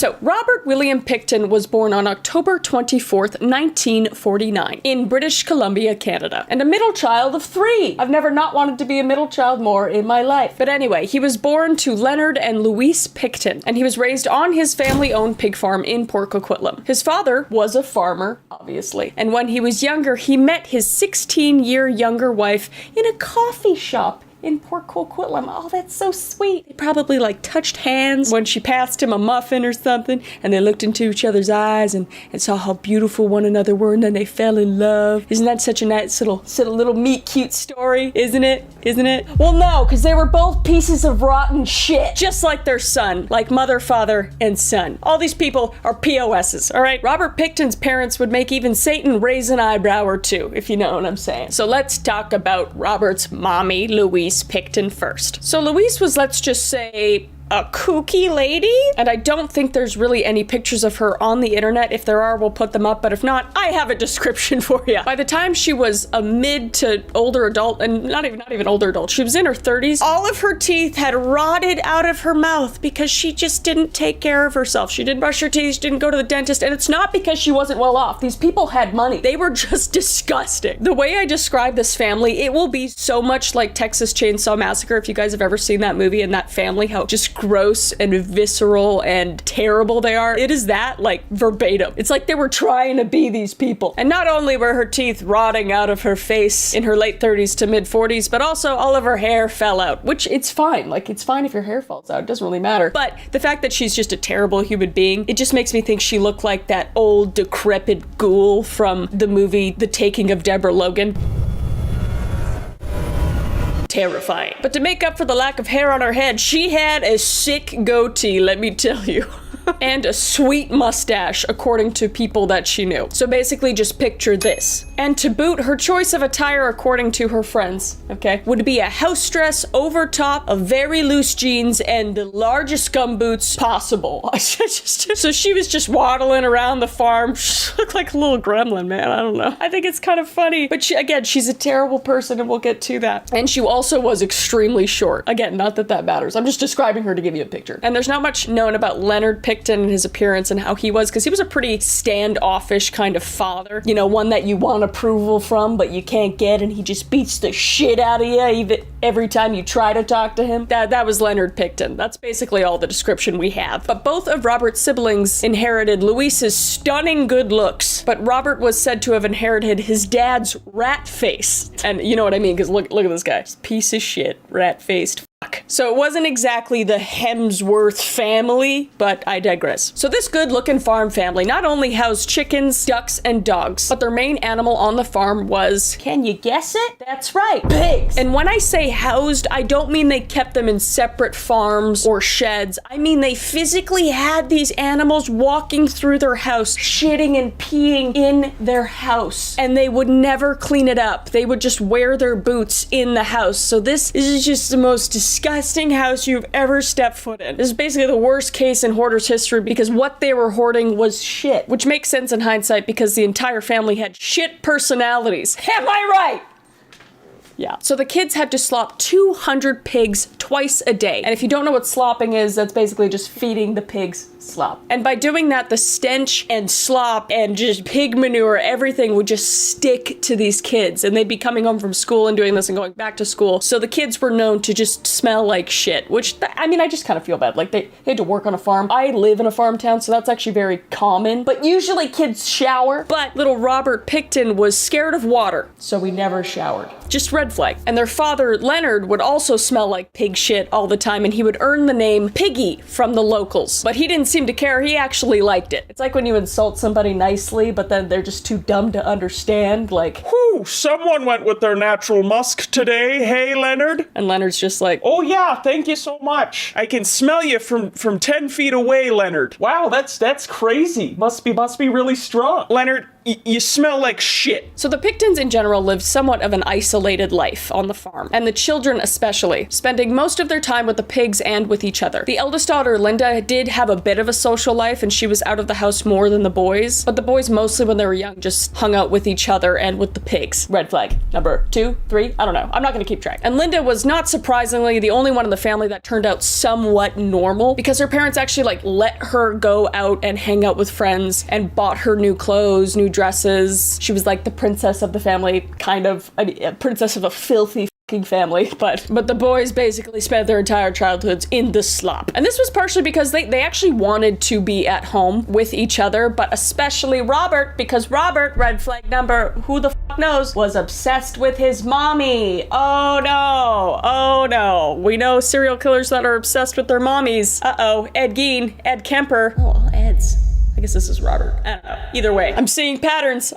So, Robert William Picton was born on October 24th, 1949, in British Columbia, Canada, and a middle child of 3. I've never not wanted to be a middle child more in my life. But anyway, he was born to Leonard and Louise Picton, and he was raised on his family-owned pig farm in Port Coquitlam. His father was a farmer, obviously, and when he was younger, he met his 16-year younger wife in a coffee shop in Port Coquitlam. Oh, that's so sweet. They probably like touched hands when she passed him a muffin or something, and they looked into each other's eyes and saw how beautiful one another were, and then they fell in love. Isn't that such a nice little meet cute story? Isn't it? Isn't it? Well, no, because they were both pieces of rotten shit, just like their son, like mother, father, and son. All these people are POSs, all right? Robert Picton's parents would make even Satan raise an eyebrow or two, if you know what I'm saying. So let's talk about Robert's mommy, Louise Picton, first. So Louise was, let's just say, a kooky lady, and I don't think there's really any pictures of her on the internet. If there are, we'll put them up, but if not, I have a description for you. By the time she was a mid to older adult, and not even older adult, she was in her 30s, all of her teeth had rotted out of her mouth because she just didn't take care of herself. She didn't brush her teeth, she didn't go to the dentist, and it's not because she wasn't well off. These people had money. They were just disgusting. The way I describe this family, it will be so much like Texas Chainsaw Massacre, if you guys have ever seen that movie, and that family, how just gross and visceral and terrible they are. It is that, like, verbatim. It's like they were trying to be these people. And not only were her teeth rotting out of her face in her late 30s to mid 40s, but also all of her hair fell out, which it's fine. Like, it's fine if your hair falls out. It doesn't really matter. But the fact that she's just a terrible human being, it just makes me think she looked like that old decrepit ghoul from the movie The Taking of Deborah Logan. Terrifying. But to make up for the lack of hair on her head, she had a sick goatee, let me tell you. And a sweet mustache, according to people that she knew. So basically just picture this. And to boot, her choice of attire, according to her friends, okay, would be a house dress over top of very loose jeans and the largest gumboots possible. So she was just waddling around the farm. She looked like a little gremlin, man. I don't know. I think it's kind of funny. But she's a terrible person, and we'll get to that. And she also was extremely short. Again, not that that matters. I'm just describing her to give you a picture. And there's not much known about Leonard Picton and his appearance and how he was, because he was a pretty standoffish kind of father. You know, one that you want approval from, but you can't get, and he just beats the shit out of you even every time you try to talk to him. That was Leonard Picton. That's basically all the description we have. But both of Robert's siblings inherited Louise's stunning good looks, but Robert was said to have inherited his dad's rat face. And you know what I mean, because look at this guy. Piece of shit, rat-faced. So it wasn't exactly the Hemsworth family, but I digress. So this good-looking farm family not only housed chickens, ducks, and dogs, but their main animal on the farm was, can you guess it? That's right, pigs. And when I say housed, I don't mean they kept them in separate farms or sheds. I mean they physically had these animals walking through their house, shitting and peeing in their house, and they would never clean it up. They would just wear their boots in the house. So this is just the most disgusting house you've ever stepped foot in. This is basically the worst case in hoarders history, because what they were hoarding was shit, which makes sense in hindsight because the entire family had shit personalities. Am I right? Yeah. So the kids had to slop 200 pigs twice a day. And if you don't know what slopping is, that's basically just feeding the pigs slop. And by doing that, the stench and slop and just pig manure, everything would just stick to these kids. And they'd be coming home from school and doing this and going back to school. So the kids were known to just smell like shit, which, I mean, I just kind of feel bad. Like they had to work on a farm. I live in a farm town, so that's actually very common. But usually kids shower. But little Robert Picton was scared of water, so we never showered. Just red flag. And their father, Leonard, would also smell like pig shit all the time, and he would earn the name Piggy from the locals. But he didn't seem to care. He actually liked it. It's like when you insult somebody nicely, but then they're just too dumb to understand, like, whew, someone went with their natural musk today, hey, Leonard? And Leonard's just like, oh yeah, thank you so much. I can smell you from 10 feet away, Leonard. Wow, that's crazy. Must be really strong. Leonard, You smell like shit. So the Pictons in general lived somewhat of an isolated life on the farm, and the children especially, spending most of their time with the pigs and with each other. The eldest daughter, Linda, did have a bit of a social life, and she was out of the house more than the boys, but the boys mostly when they were young just hung out with each other and with the pigs. Red flag. Number 2, 3, I don't know. I'm not gonna keep track. And Linda was not surprisingly the only one in the family that turned out somewhat normal, because her parents actually like let her go out and hang out with friends and bought her new clothes, new dresses. She was like the princess of the family, kind of. I mean, a princess of a filthy family, but the boys basically spent their entire childhoods in the slop. And this was partially because they actually wanted to be at home with each other, but especially Robert, because Robert, red flag number, who the fuck knows, was obsessed with his mommy. Oh no. We know serial killers that are obsessed with their mommies. Uh-oh, Ed Gein, Ed Kemper. Oh, Ed's. I guess this is Robert. I don't know. Either way, I'm seeing patterns.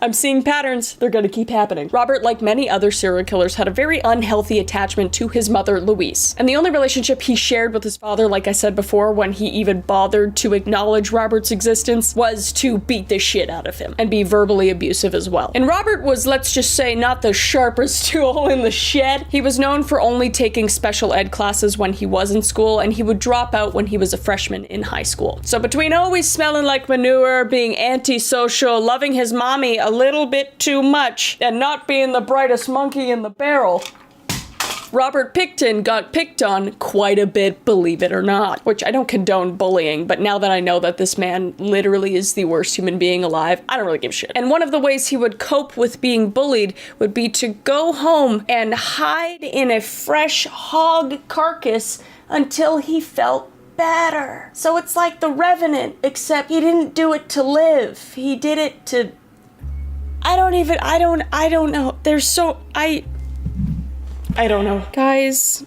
They're gonna keep happening. Robert, like many other serial killers, had a very unhealthy attachment to his mother, Louise. And the only relationship he shared with his father, like I said before, when he even bothered to acknowledge Robert's existence, was to beat the shit out of him and be verbally abusive as well. And Robert was, let's just say, not the sharpest tool in the shed. He was known for only taking special ed classes when he was in school, and he would drop out when he was a freshman in high school. So between always smelling like manure, being antisocial, loving his mommy a little bit too much, and not being the brightest monkey in the barrel, Robert Picton got picked on quite a bit, believe it or not. Which I don't condone bullying, but now that I know that this man literally is the worst human being alive, I don't really give a shit. And one of the ways he would cope with being bullied would be to go home and hide in a fresh hog carcass until he felt better. So it's like the Revenant, except he didn't do it to live. He did it to... I don't know. I don't know. Guys,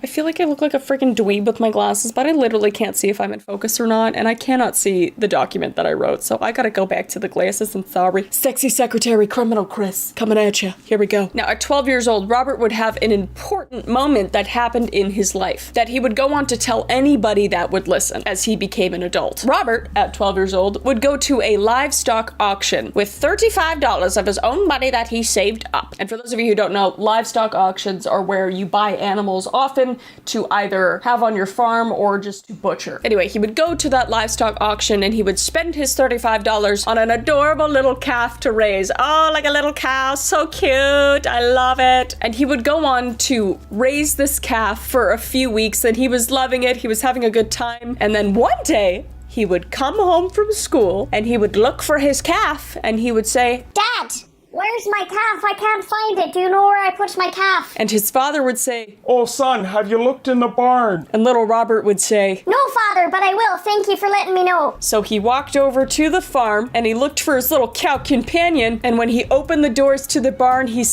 I feel like I look like a freaking dweeb with my glasses, but I literally can't see if I'm in focus or not, and I cannot see the document that I wrote, so I gotta go back to the glasses, and sorry. Sexy secretary criminal Chris, coming at you. Here we go. Now, at 12 years old, Robert would have an important moment that happened in his life that he would go on to tell anybody that would listen as he became an adult. Robert, at 12 years old, would go to a livestock auction with $35 of his own money that he saved up. And for those of you who don't know, livestock auctions are where you buy animals, often to either have on your farm or just to butcher. Anyway, he would go to that livestock auction and he would spend his $35 on an adorable little calf to raise. Oh, like a little cow, so cute, I love it. And he would go on to raise this calf for a few weeks, and he was loving it, he was having a good time, and then one day, he would come home from school and he would look for his calf and he would say, "Dad! Where's my calf? I can't find it. Do you know where I put my calf?" And his father would say, "Oh, son, have you looked in the barn?" And little Robert would say, "No, Father, but I will. Thank you for letting me know." So he walked over to the farm and he looked for his little cow companion, and when he opened the doors to the barn, he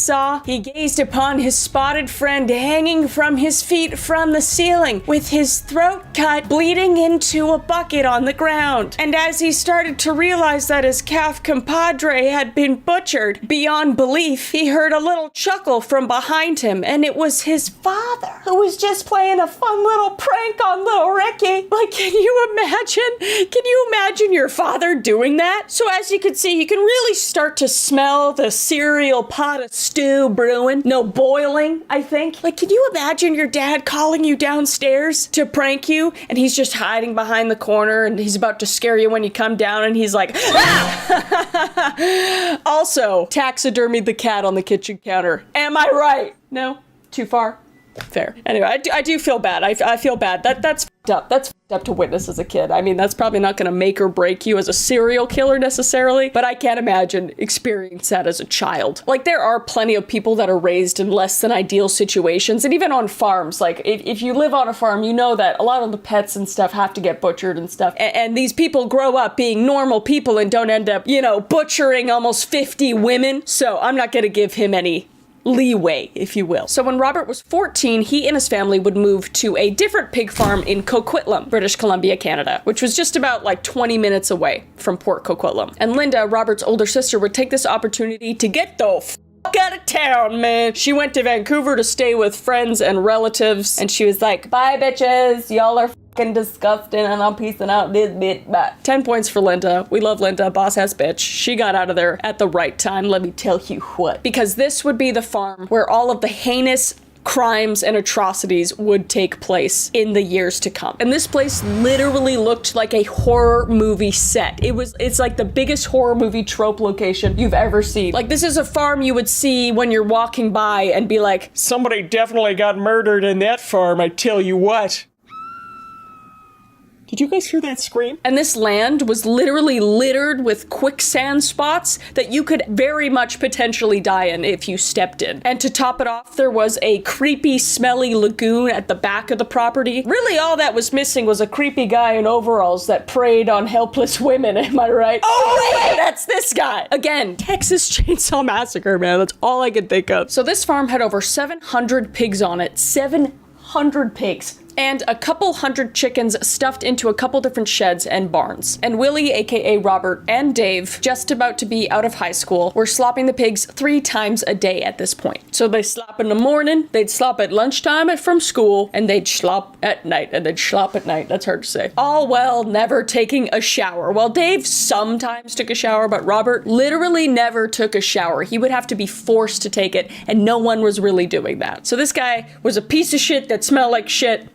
gazed upon his spotted friend hanging from his feet from the ceiling with his throat cut, bleeding into a bucket on the ground. And as he started to realize that his calf compadre had been butchered beyond belief, he heard a little chuckle from behind him, and it was his father, who was just playing a fun little prank on little Ricky. Like, can you imagine your father doing that? So as you could see, you can really start to smell the cereal pot of stew brewing. No, boiling, I think. Like, can you imagine your dad calling you downstairs to prank you, and he's just hiding behind the corner, and he's about to scare you when you come down, and he's like, ah! Also, taxidermied the cat on the kitchen counter. Am I right? No? Too far? Fair. Anyway, I do feel bad. I feel bad. That's f***ed up. That's f***ed up to witness as a kid. I mean, that's probably not going to make or break you as a serial killer necessarily, but I can't imagine experiencing that as a child. Like, there are plenty of people that are raised in less than ideal situations, and even on farms. Like, if you live on a farm, you know that a lot of the pets and stuff have to get butchered and stuff. And these people grow up being normal people and don't end up, butchering almost 50 women. So I'm not going to give him any leeway, if you will. So when Robert was 14, he and his family would move to a different pig farm in Coquitlam, British Columbia, Canada, which was just about 20 minutes away from Port Coquitlam. And Linda, Robert's older sister, would take this opportunity to get the fuck out of town, man. She went to Vancouver to stay with friends and relatives, and she was like, "Bye, bitches. Y'all are fucking disgusting and I'm piecing out this bit. But 10 points for Linda. We love Linda, boss ass bitch. She got out of there at the right time, let me tell you what. Because this would be the farm where all of the heinous crimes and atrocities would take place in the years to come. And this place literally looked like a horror movie set. It's like the biggest horror movie trope location you've ever seen. Like, this is a farm you would see when you're walking by and be like, Somebody definitely got murdered in that farm, I tell you what. Did you guys hear that scream? and this land was literally littered with quicksand spots that you could very much potentially die in if you stepped in. And to top it off, there was a creepy, smelly lagoon at the back of the property. Really, all that was missing was a creepy guy in overalls that preyed on helpless women, am I right? Oh wait, that's this guy! Again, Texas Chainsaw Massacre, man, that's all I could think of. So this farm had over 700 pigs on it. 700 pigs. And a couple hundred chickens stuffed into a couple different sheds and barns. And Willie, aka Robert, and Dave, just about to be out of high school, were slopping the pigs 3 times a day at this point. So they slop in the morning, they'd slop at lunchtime from school, and they'd slop at night, and they'd slop at night. That's hard to say. All while never taking a shower. Well, Dave sometimes took a shower, but Robert literally never took a shower. He would have to be forced to take it, and no one was really doing that. So this guy was a piece of shit that smelled like shit.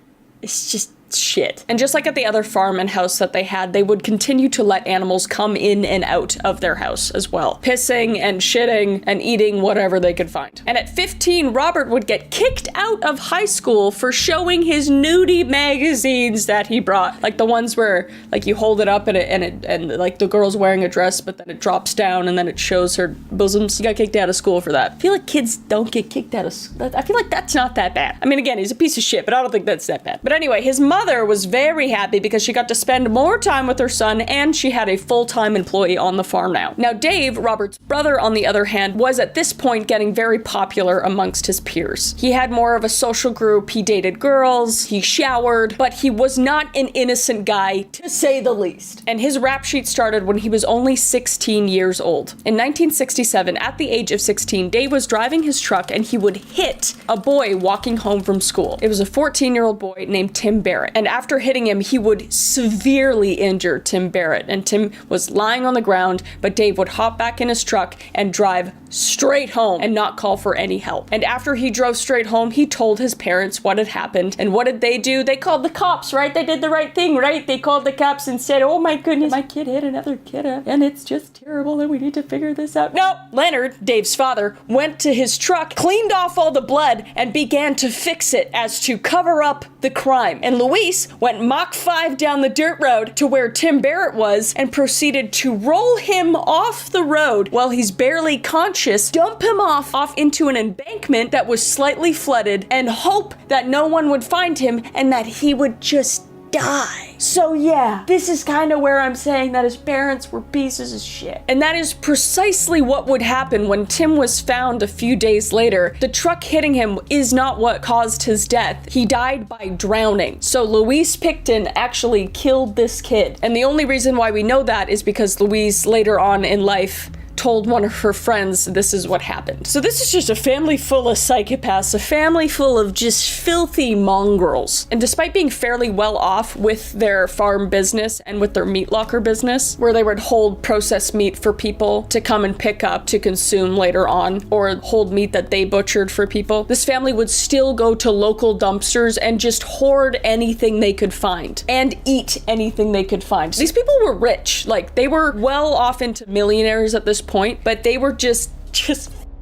It's just shit. And just like at the other farm and house that they had, they would continue to let animals come in and out of their house as well, pissing and shitting and eating whatever they could find. And at 15, Robert would get kicked out of high school for showing his nudie magazines that he brought, like the ones where like you hold it up and like the girl's wearing a dress, but then it drops down and then it shows her bosoms. He got kicked out of school for that. I feel like kids don't get kicked out of school. I feel like that's not that bad. I mean, again, he's a piece of shit, but I don't think that's that bad. But anyway, his mother was very happy because she got to spend more time with her son and she had a full-time employee on the farm now. Now, Dave, Robert's brother, on the other hand, was at this point getting very popular amongst his peers. He had more of a social group, he dated girls, he showered, but he was not an innocent guy, to say the least. And his rap sheet started when he was only 16 years old. In 1967, at the age of 16, Dave was driving his truck and he would hit a boy walking home from school. It was a 14-year-old boy named Tim Barrett. And after hitting him, he would severely injure Tim Barrett. And Tim was lying on the ground, but Dave would hop back in his truck and drive straight home and not call for any help. And after he drove straight home, he told his parents what had happened. And what did they do? They called the cops, right? They did the right thing, right? They called the cops and said, oh my goodness, my kid hit another kid and it's just terrible and we need to figure this out. No, Leonard, Dave's father, went to his truck, cleaned off all the blood, and began to fix it as to cover up the crime. And Luis went Mach 5 down the dirt road to where Tim Barrett was and proceeded to roll him off the road while he's barely conscious, dump him off into an embankment that was slightly flooded, and hope that no one would find him and that he would just die. So yeah, this is kind of where I'm saying that his parents were pieces of shit. And that is precisely what would happen when Tim was found a few days later. The truck hitting him is not what caused his death. He died by drowning. So Louise Picton actually killed this kid. And the only reason why we know that is because Louise later on in life told one of her friends this is what happened. So this is just a family full of psychopaths, a family full of just filthy mongrels. And despite being fairly well off with their farm business and with their meat locker business, where they would hold processed meat for people to come and pick up to consume later on, or hold meat that they butchered for people, this family would still go to local dumpsters and just hoard anything they could find and eat anything they could find. These people were rich. Like, they were well off into millionaires at this point, but they were just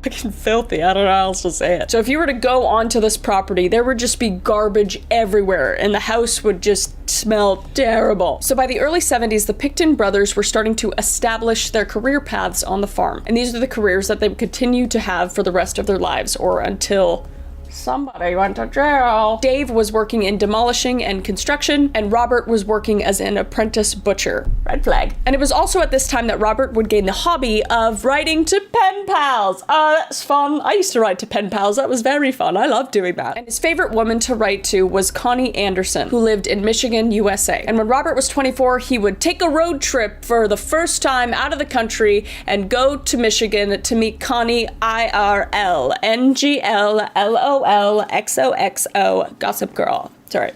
fucking filthy. I don't know how else to say it. So if you were to go onto this property, there would just be garbage everywhere and the house would just smell terrible. So by the early 70s, the Picton brothers were starting to establish their career paths on the farm. And these are the careers that they would continue to have for the rest of their lives, or until somebody went to jail. Dave was working in demolishing and construction, and Robert was working as an apprentice butcher. Red flag. And it was also at this time that Robert would gain the hobby of writing to pen pals. Oh, that's fun. I used to write to pen pals. That was very fun. I loved doing that. And his favorite woman to write to was Connie Anderson, who lived in Michigan, USA. And when Robert was 24, he would take a road trip for the first time out of the country and go to Michigan to meet Connie IRL, NGLLOL XOXO, Gossip Girl. Sorry.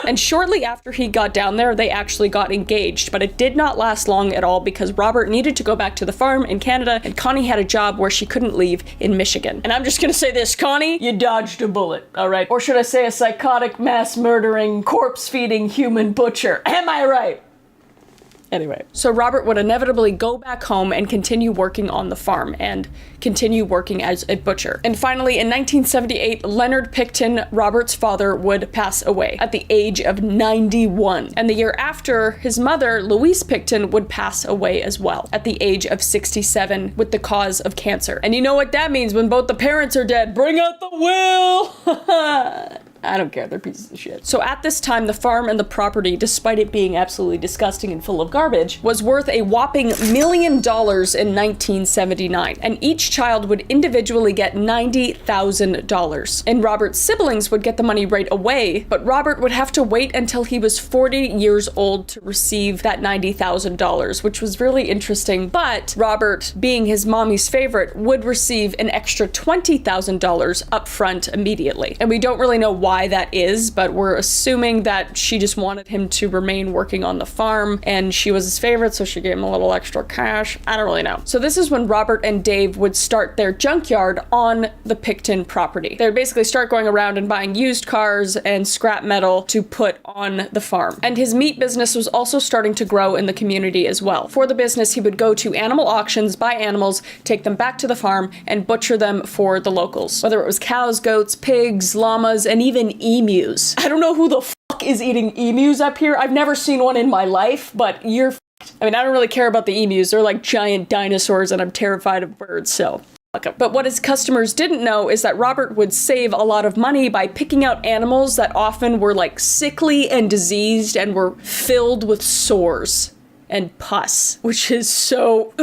And shortly after he got down there, they actually got engaged, but it did not last long at all because Robert needed to go back to the farm in Canada, and Connie had a job where she couldn't leave in Michigan. And I'm just gonna say this, Connie, you dodged a bullet, all right? Or should I say a psychotic, mass-murdering, corpse-feeding human butcher? Am I right? Anyway, so Robert would inevitably go back home and continue working on the farm and continue working as a butcher. And finally, in 1978, Leonard Picton, Robert's father, would pass away at the age of 91. And the year after, his mother, Louise Picton, would pass away as well at the age of 67 with the cause of cancer. And you know what that means when both the parents are dead? Bring out the will! I don't care, they're pieces of shit. So at this time, the farm and the property, despite it being absolutely disgusting and full of garbage, was worth a whopping $1 million in 1979. And each child would individually get $90,000. And Robert's siblings would get the money right away, but Robert would have to wait until he was 40 years old to receive that $90,000, which was really interesting. But Robert, being his mommy's favorite, would receive an extra $20,000 up front immediately. And we don't really know why that is, but we're assuming that she just wanted him to remain working on the farm and she was his favorite, so she gave him a little extra cash. I don't really know. So this is when Robert and Dave would start their junkyard on the Picton property. They would basically start going around and buying used cars and scrap metal to put on the farm. And his meat business was also starting to grow in the community as well. For the business, he would go to animal auctions, buy animals, take them back to the farm, and butcher them for the locals. Whether it was cows, goats, pigs, llamas, and even emus. I don't know who the fuck is eating emus up here. I've never seen one in my life, but you're fucked. I mean, I don't really care about the emus. They're like giant dinosaurs and I'm terrified of birds, so fuck 'em. But what his customers didn't know is that Robert would save a lot of money by picking out animals that often were like sickly and diseased and were filled with sores and pus, which is so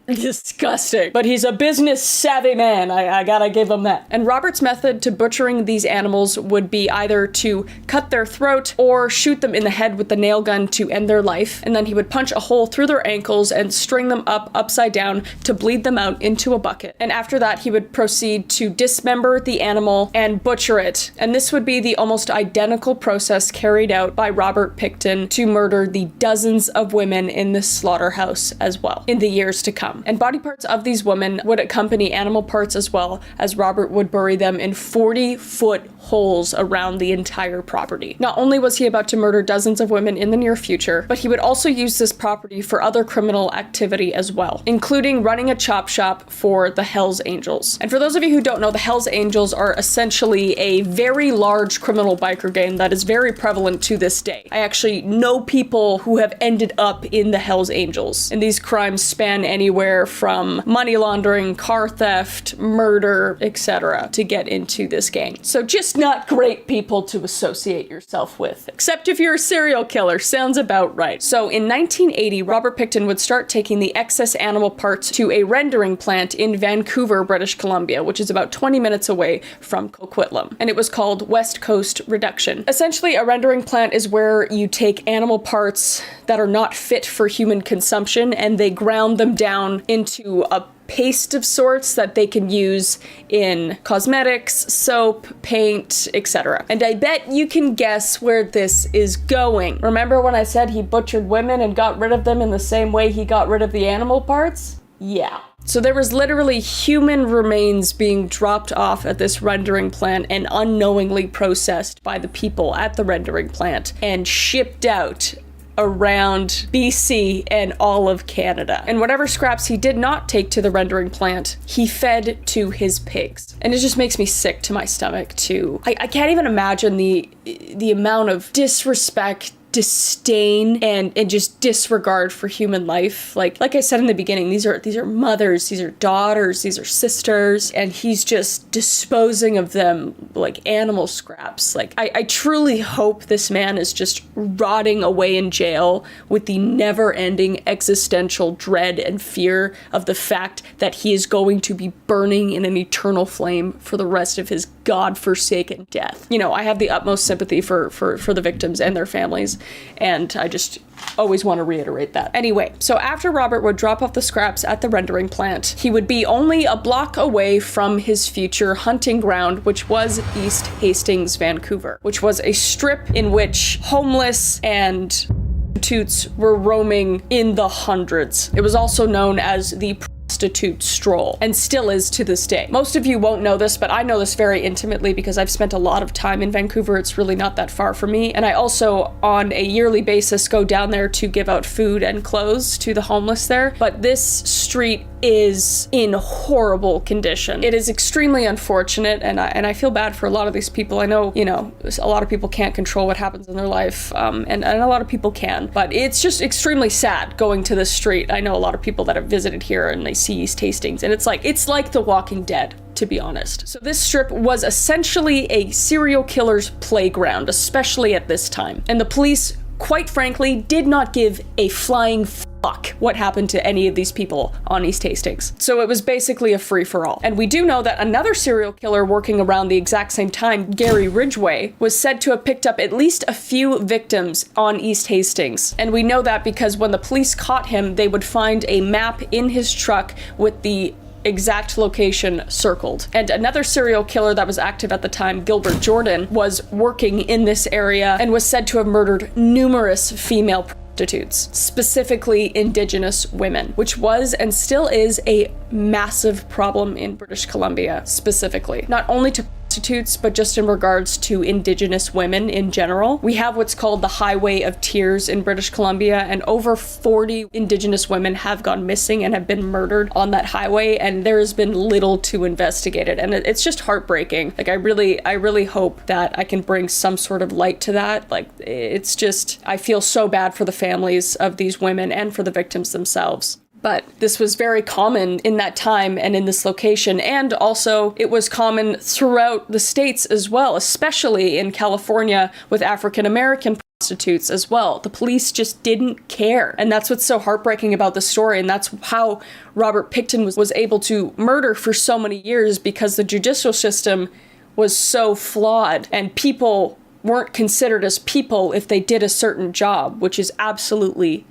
disgusting. But he's a business savvy man. I gotta give him that. And Robert's method to butchering these animals would be either to cut their throat or shoot them in the head with the nail gun to end their life. And then he would punch a hole through their ankles and string them up upside down to bleed them out into a bucket. And after that, he would proceed to dismember the animal and butcher it. And this would be the almost identical process carried out by Robert Picton to murder the dozens of women in this slaughterhouse as well in the years to come. And body parts of these women would accompany animal parts as well, as Robert would bury them in 40-foot holes around the entire property. Not only was he about to murder dozens of women in the near future, but he would also use this property for other criminal activity as well, including running a chop shop for the Hells Angels. And for those of you who don't know, the Hells Angels are essentially a very large criminal biker gang that is very prevalent to this day. I actually know people who have ended up in the Hells Angels, and these crimes span anywhere from money laundering, car theft, murder, etc. to get into this gang. So just not great people to associate yourself with, except if you're a serial killer. Sounds about right. So in 1980, Robert Picton would start taking the excess animal parts to a rendering plant in Vancouver, British Columbia, which is about 20 minutes away from Coquitlam. And it was called West Coast Reduction. Essentially, a rendering plant is where you take animal parts that are not fit for human consumption and they ground them down into a paste of sorts that they can use in cosmetics, soap, paint, etc. And I bet you can guess where this is going. Remember when I said he butchered women and got rid of them in the same way he got rid of the animal parts? Yeah. So there was literally human remains being dropped off at this rendering plant and unknowingly processed by the people at the rendering plant and shipped out around BC and all of Canada. And whatever scraps he did not take to the rendering plant, he fed to his pigs. And it just makes me sick to my stomach too. I can't even imagine the amount of disrespect, disdain, and just disregard for human life. Like I said in the beginning, these are mothers, these are daughters, these are sisters, and he's just disposing of them like animal scraps. Like I truly hope this man is just rotting away in jail with the never-ending existential dread and fear of the fact that he is going to be burning in an eternal flame for the rest of his godforsaken death. You know, I have the utmost sympathy for the victims and their families. and I just always want to reiterate that. Anyway, so after Robert would drop off the scraps at the rendering plant, he would be only a block away from his future hunting ground, which was East Hastings, Vancouver, which was a strip in which homeless and prostitutes were roaming in the hundreds. It was also known as the prostitute stroll, and still is to this day. Most of you won't know this, but I know this very intimately because I've spent a lot of time in Vancouver. It's really not that far from me, and I also on a yearly basis go down there to give out food and clothes to the homeless there. But this street is in horrible condition. It is extremely unfortunate, and I feel bad for a lot of these people. I know, you know, a lot of people can't control what happens in their life, and a lot of people can, but it's just extremely sad going to this street. I know a lot of people that have visited here and they see East Hastings, and it's like The Walking Dead, to be honest. So this strip was essentially a serial killer's playground, especially at this time. And the police, quite frankly, did not give a flying fuck what happened to any of these people on East Hastings. So it was basically a free-for-all. And we do know that another serial killer working around the exact same time, Gary Ridgway, was said to have picked up at least a few victims on East Hastings. And we know that because when the police caught him, they would find a map in his truck with the exact location circled. And another serial killer that was active at the time, Gilbert Jordan, was working in this area and was said to have murdered numerous female prostitutes, specifically Indigenous women, which was and still is a massive problem in British Columbia specifically. Not only to prostitutes, but just in regards to Indigenous women in general. We have what's called the Highway of Tears in British Columbia, and over 40 Indigenous women have gone missing and have been murdered on that highway, and there has been little to investigate it, and it's just heartbreaking. Like, I really hope that I can bring some sort of light to that. Like, it's just, I feel so bad for the families of these women and for the victims themselves. But this was very common in that time and in this location, and also it was common throughout the states as well, especially in California with African American prostitutes as well. The police just didn't care, and that's what's so heartbreaking about the story, and that's how Robert Pickton was able to murder for so many years, because the judicial system was so flawed, and people weren't considered as people if they did a certain job, which is absolutely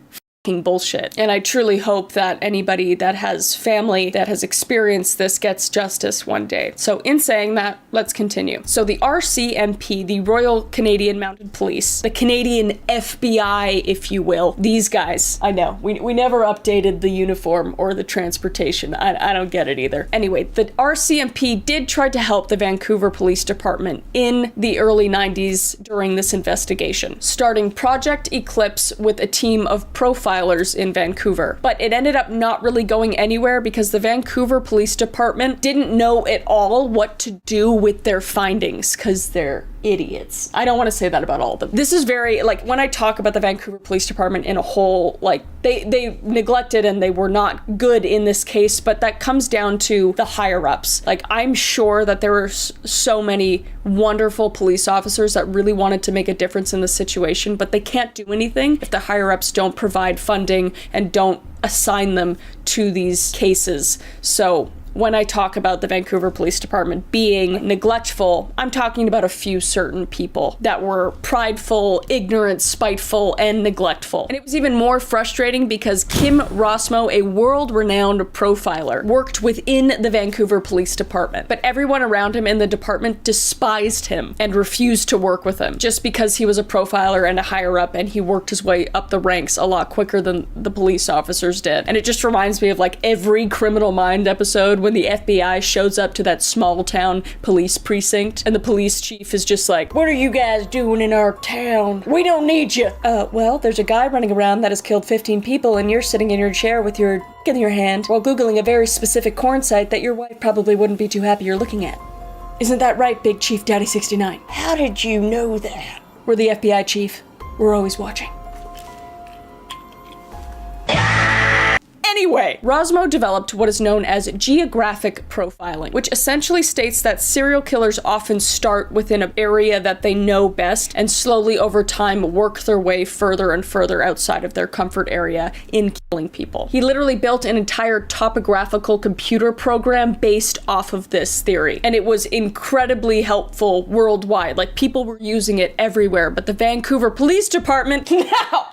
bullshit. And I truly hope that anybody that has family that has experienced this gets justice one day. So in saying that, let's continue. So the RCMP, the Royal Canadian Mounted Police, the Canadian FBI, if you will, these guys, I know, we never updated the uniform or the transportation. I don't get it either. Anyway, the RCMP did try to help the Vancouver Police Department in the early 90s during this investigation, starting Project Eclipse with a team of profilers in Vancouver. But it ended up not really going anywhere because the Vancouver Police Department didn't know at all what to do with their findings, because they're idiots. I don't want to say that about all of them. This is very, like, when I talk about the Vancouver Police Department in a whole, like, they neglected and they were not good in this case, but that comes down to the higher-ups. Like, I'm sure that there were so many wonderful police officers that really wanted to make a difference in the situation, but they can't do anything if the higher-ups don't provide funding and don't assign them to these cases. So when I talk about the Vancouver Police Department being neglectful, I'm talking about a few certain people that were prideful, ignorant, spiteful, and neglectful. And it was even more frustrating because Kim Rossmo, a world-renowned profiler, worked within the Vancouver Police Department. But everyone around him in the department despised him and refused to work with him just because he was a profiler and a higher-up, and he worked his way up the ranks a lot quicker than the police officers did. And it just reminds me of, like, every Criminal Mind episode when the FBI shows up to that small town police precinct and the police chief is just like, "What are you guys doing in our town? We don't need you." Well, there's a guy running around that has killed 15 people and you're sitting in your chair with your in your hand while Googling a very specific corn site that your wife probably wouldn't be too happy you're looking at. Isn't that right, Big Chief Daddy 69? How did you know that? We're the FBI, Chief. We're always watching. Anyway, Rosmo developed what is known as geographic profiling, which essentially states that serial killers often start within an area that they know best and slowly over time work their way further and further outside of their comfort area in killing people. He literally built an entire topographical computer program based off of this theory, and it was incredibly helpful worldwide. Like, people were using it everywhere, but the Vancouver Police Department, no!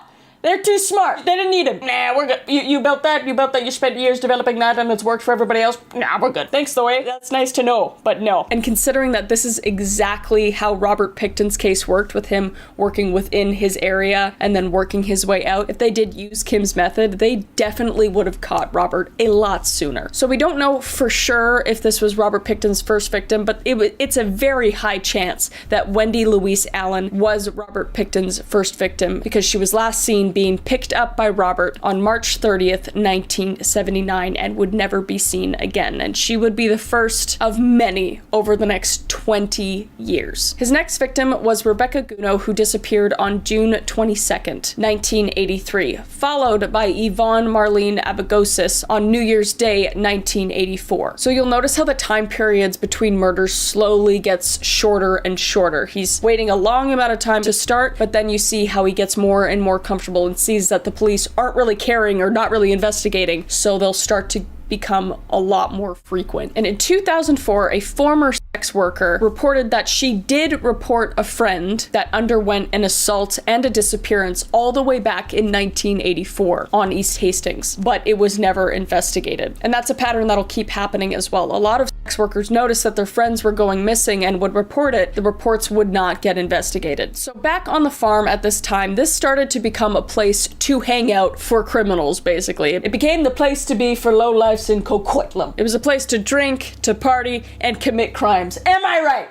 They're too smart. They didn't need him. Nah, we're good. You built that. You spent years developing that and it's worked for everybody else. Nah, we're good. Thanks, Thoy. That's nice to know, but no. And considering that this is exactly how Robert Pickton's case worked, with him working within his area and then working his way out, if they did use Kim's method, they definitely would have caught Robert a lot sooner. So we don't know for sure if this was Robert Pickton's first victim, but it's a very high chance that Wendy Louise Allen was Robert Pickton's first victim, because she was last seen being picked up by Robert on March 30th, 1979, and would never be seen again. And she would be the first of many over the next 20 years. His next victim was Rebecca Guno, who disappeared on June 22nd, 1983, followed by Yvonne Marlene Abagosis on New Year's Day, 1984. So you'll notice how the time periods between murders slowly gets shorter and shorter. He's waiting a long amount of time to start, but then you see how he gets more and more comfortable and sees that the police aren't really caring or not really investigating, so they'll start to become a lot more frequent. And in 2004, a former sex worker reported that she did report a friend that underwent an assault and a disappearance all the way back in 1984 on East Hastings, but it was never investigated. And that's a pattern that'll keep happening as well. A lot of sex workers noticed that their friends were going missing and would report it. The reports would not get investigated. So back on the farm at this time, this started to become a place to hang out for criminals, basically. It became the place to be for lowlifes in Coquitlam. It was a place to drink, to party, and commit crimes. Am I right?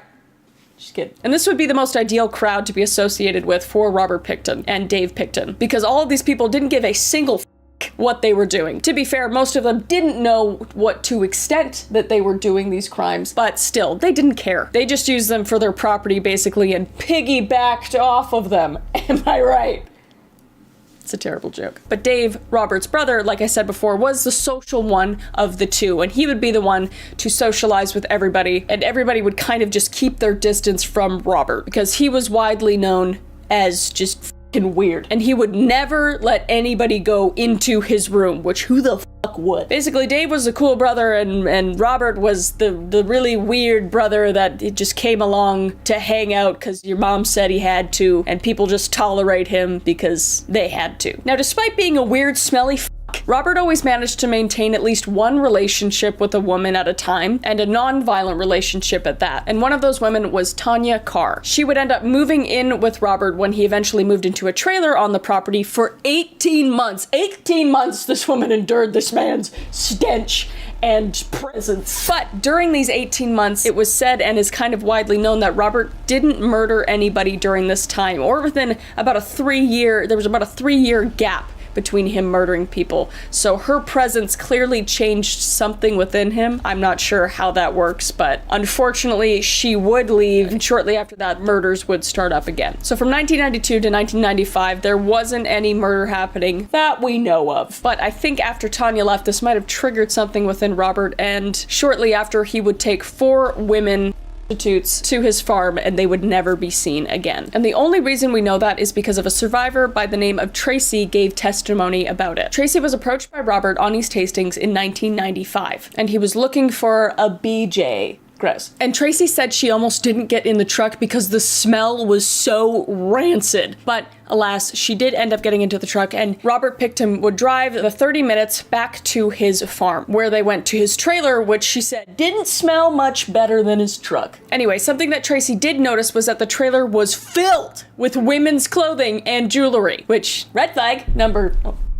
Just kidding. And this would be the most ideal crowd to be associated with for Robert Pickton and Dave Pickton, because all of these people didn't give a single what they were doing. To be fair, most of them didn't know what to extent that they were doing these crimes, but still, they didn't care. They just used them for their property, basically, and piggybacked off of them. Am I right? It's a terrible joke. But Dave, Robert's brother, like I said before, was the social one of the two, and he would be the one to socialize with everybody, and everybody would kind of just keep their distance from Robert, because he was widely known as just fucking weird. And he would never let anybody go into his room, which who the fuck would? Basically, Dave was the cool brother, and Robert was the really weird brother that it just came along to hang out because your mom said he had to, and people just tolerate him because they had to. Now, despite being a weird, smelly Robert always managed to maintain at least one relationship with a woman at a time, and a non-violent relationship at that. And one of those women was Tanya Carr. She would end up moving in with Robert when he eventually moved into a trailer on the property for 18 months. 18 months this woman endured this man's stench and presence. But during these 18 months, it was said and is kind of widely known that Robert didn't murder anybody during this time, or within about a 3-year, there was about a 3-year gap between him murdering people. So her presence clearly changed something within him. I'm not sure how that works, but unfortunately she would leave, and shortly after that murders would start up again. So from 1992 to 1995, there wasn't any murder happening that we know of. But I think after Tanya left, this might have triggered something within Robert, and shortly after he would take 4 women prostitutes to his farm, and they would never be seen again. And the only reason we know that is because of a survivor by the name of Tracy gave testimony about it. Tracy was approached by Robert on East Hastings in 1995, and he was looking for a BJ. Gross. And Tracy said she almost didn't get in the truck because the smell was so rancid. But alas, she did end up getting into the truck, and Robert Pickton would drive the 30 minutes back to his farm, where they went to his trailer, which she said didn't smell much better than his truck. Anyway, something that Tracy did notice was that the trailer was filled with women's clothing and jewelry, which, red flag, number...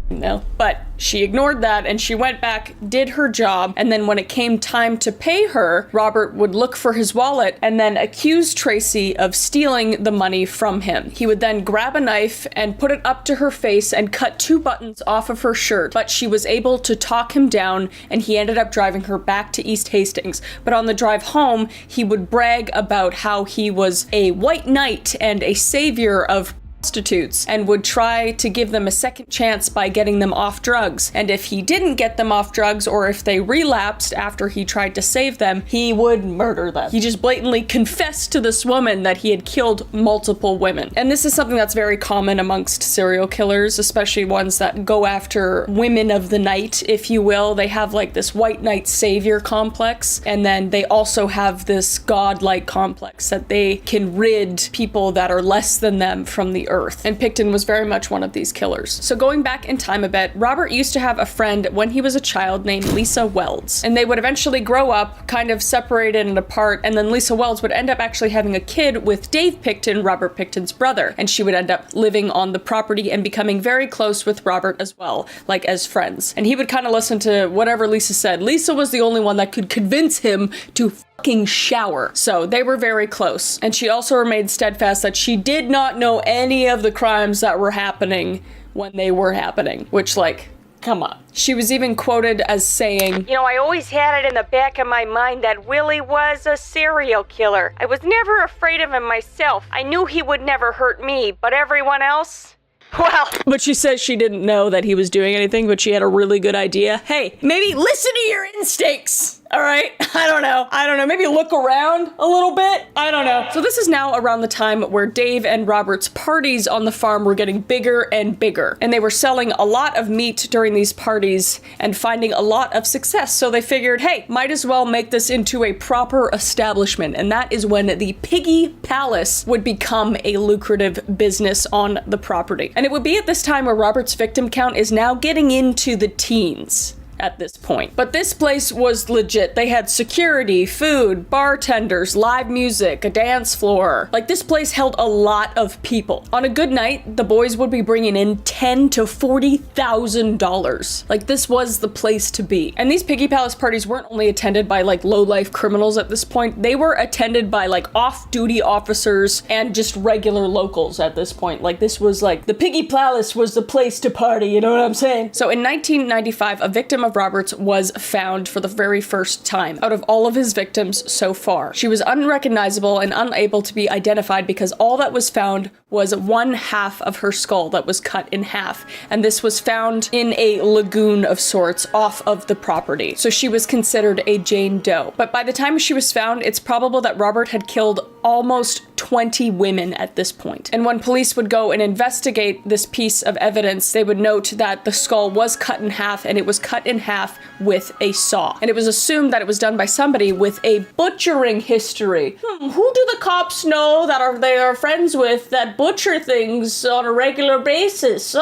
No. But she ignored that, and she went back, did her job, and then when it came time to pay her, Robert would look for his wallet and then accuse Tracy of stealing the money from him. He would then grab a knife and put it up to her face and cut 2 buttons off of her shirt, but she was able to talk him down, and he ended up driving her back to East Hastings. But on the drive home, he would brag about how he was a white knight and a savior of prostitutes and would try to give them a second chance by getting them off drugs. And if he didn't get them off drugs, or if they relapsed after he tried to save them, he would murder them. He just blatantly confessed to this woman that he had killed multiple women. And this is something that's very common amongst serial killers, especially ones that go after women of the night, if you will. They have like this white knight savior complex, and then they also have this godlike complex that they can rid people that are less than them from the earth. And Picton was very much one of these killers. So going back in time a bit, Robert used to have a friend when he was a child named Lisa Wells, and they would eventually grow up kind of separated and apart, and then Lisa Wells would end up actually having a kid with Dave Picton, Robert Picton's brother, and she would end up living on the property and becoming very close with Robert as well, like as friends. And he would kind of listen to whatever Lisa said. Lisa was the only one that could convince him to fucking shower. So they were very close. And she also remained steadfast that she did not know any of the crimes that were happening when they were happening, which, like, come on. She was even quoted as saying, "You know, I always had it in the back of my mind that Willie was a serial killer. I was never afraid of him myself. I knew he would never hurt me, but everyone else? Well." But she says she didn't know that he was doing anything, but she had a really good idea. Hey, maybe listen to your instincts. All right? I don't know. Maybe look around a little bit. I don't know. So this is now around the time where Dave and Robert's parties on the farm were getting bigger and bigger. And they were selling a lot of meat during these parties and finding a lot of success. So they figured, hey, might as well make this into a proper establishment. And that is when the Piggy Palace would become a lucrative business on the property. And it would be at this time where Robert's victim count is now getting into the teens at this point. But this place was legit. They had security, food, bartenders, live music, a dance floor. Like, this place held a lot of people. On a good night, the boys would be bringing in $10,000 to $40,000. Like, this was the place to be. And these Piggy Palace parties weren't only attended by, like, low-life criminals at this point. They were attended by, like, off-duty officers and just regular locals at this point. Like, this was, like, the Piggy Palace was the place to party, you know what I'm saying? So in 1995, a victim of Roberts was found for the very first time out of all of his victims so far. She was unrecognizable and unable to be identified because all that was found was one half of her skull that was cut in half, and this was found in a lagoon of sorts off of the property. So she was considered a Jane Doe. But by the time she was found, it's probable that Robert had killed almost 20 women at this point. And when police would go and investigate this piece of evidence, they would note that the skull was cut in half, and it was cut in half with a saw. And it was assumed that it was done by somebody with a butchering history. Who do the cops know that they are friends with that butcher things on a regular basis?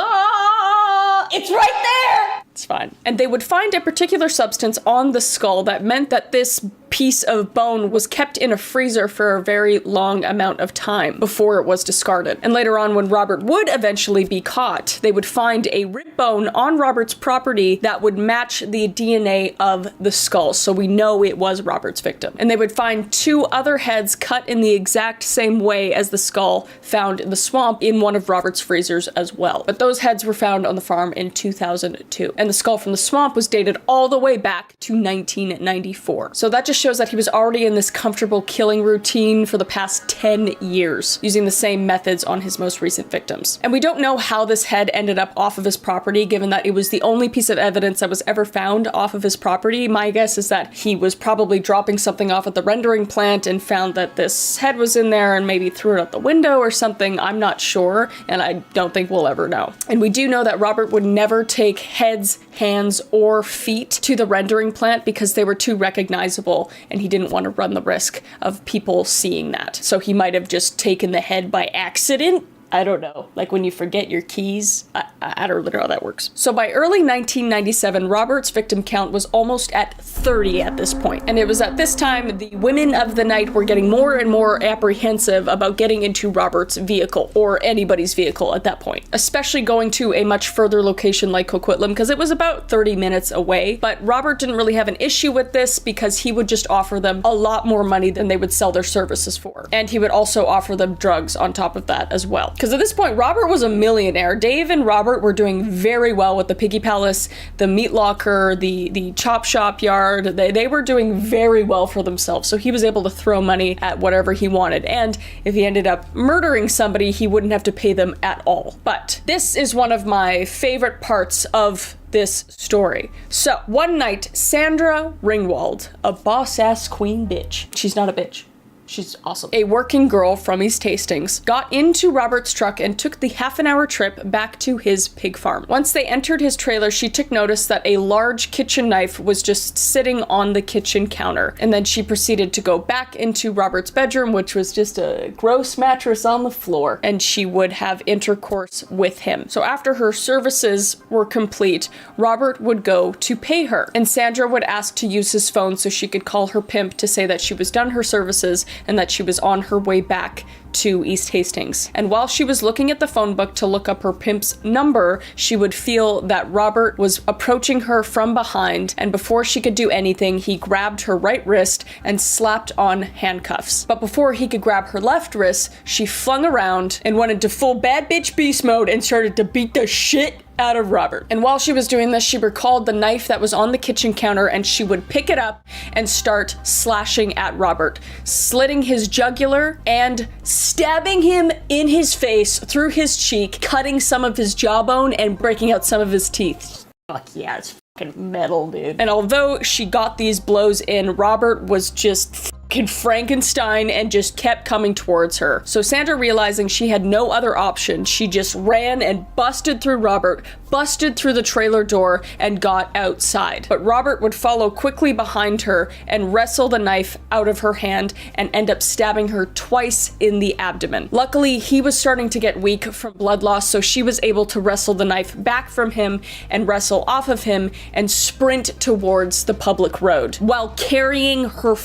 It's right there! It's fine. And they would find a particular substance on the skull that meant that this piece of bone was kept in a freezer for a very long amount of time before it was discarded. And later on, when Robert would eventually be caught, they would find a rib bone on Robert's property that would match the DNA of the skull. So we know it was Robert's victim. And they would find two other heads cut in the exact same way as the skull found in the swamp in one of Robert's freezers as well. But those heads were found on the farm in 2002. And the skull from the swamp was dated all the way back to 1994. So that just shows that he was already in this comfortable killing routine for the past 10 years, using the same methods on his most recent victims. And we don't know how this head ended up off of his property, given that it was the only piece of evidence that was ever found off of his property. My guess is that he was probably dropping something off at the rendering plant and found that this head was in there and maybe threw it out the window or something. I'm not sure, and I don't think we'll ever know. And we do know that Robert would never take heads, hands, or feet to the rendering plant because they were too recognizable, and he didn't want to run the risk of people seeing that. So he might have just taken the head by accident. I don't know, like when you forget your keys. I don't really know how that works. So by early 1997, Robert's victim count was almost at 30 at this point. And it was at this time the women of the night were getting more and more apprehensive about getting into Robert's vehicle, or anybody's vehicle at that point, especially going to a much further location like Coquitlam, because it was about 30 minutes away. But Robert didn't really have an issue with this because he would just offer them a lot more money than they would sell their services for. And he would also offer them drugs on top of that as well, Because at this point, Robert was a millionaire. Dave and Robert were doing very well with the Piggy Palace, the meat locker, the chop shop yard. They were doing very well for themselves. So he was able to throw money at whatever he wanted. And if he ended up murdering somebody, he wouldn't have to pay them at all. But this is one of my favorite parts of this story. So, one night, Sandra Ringwald, a boss-ass queen bitch. She's not a bitch. She's awesome. A working girl from East Hastings got into Robert's truck and took the half-an-hour trip back to his pig farm. Once they entered his trailer, she took notice that a large kitchen knife was just sitting on the kitchen counter. And then she proceeded to go back into Robert's bedroom, which was just a gross mattress on the floor, and she would have intercourse with him. So after her services were complete, Robert would go to pay her, and Sandra would ask to use his phone so she could call her pimp to say that she was done her services and that she was on her way back to East Hastings. And while she was looking at the phone book to look up her pimp's number, she would feel that Robert was approaching her from behind, and before she could do anything, he grabbed her right wrist and slapped on handcuffs. But before he could grab her left wrist, she flung around and went into full bad bitch beast mode and started to beat the shit out of Robert. And while she was doing this, she recalled the knife that was on the kitchen counter, and she would pick it up and start slashing at Robert, slitting his jugular and stabbing him in his face through his cheek, cutting some of his jawbone and breaking out some of his teeth. Fuck yeah, it's fucking metal, dude. And although she got these blows in, Robert was just fucking Frankenstein and just kept coming towards her. So Sandra, realizing she had no other option, she just ran and busted through Robert, busted through the trailer door, and got outside. But Robert would follow quickly behind her and wrestle the knife out of her hand and end up stabbing her twice in the abdomen. Luckily, he was starting to get weak from blood loss, so she was able to wrestle the knife back from him and wrestle off of him and sprint towards the public road while carrying her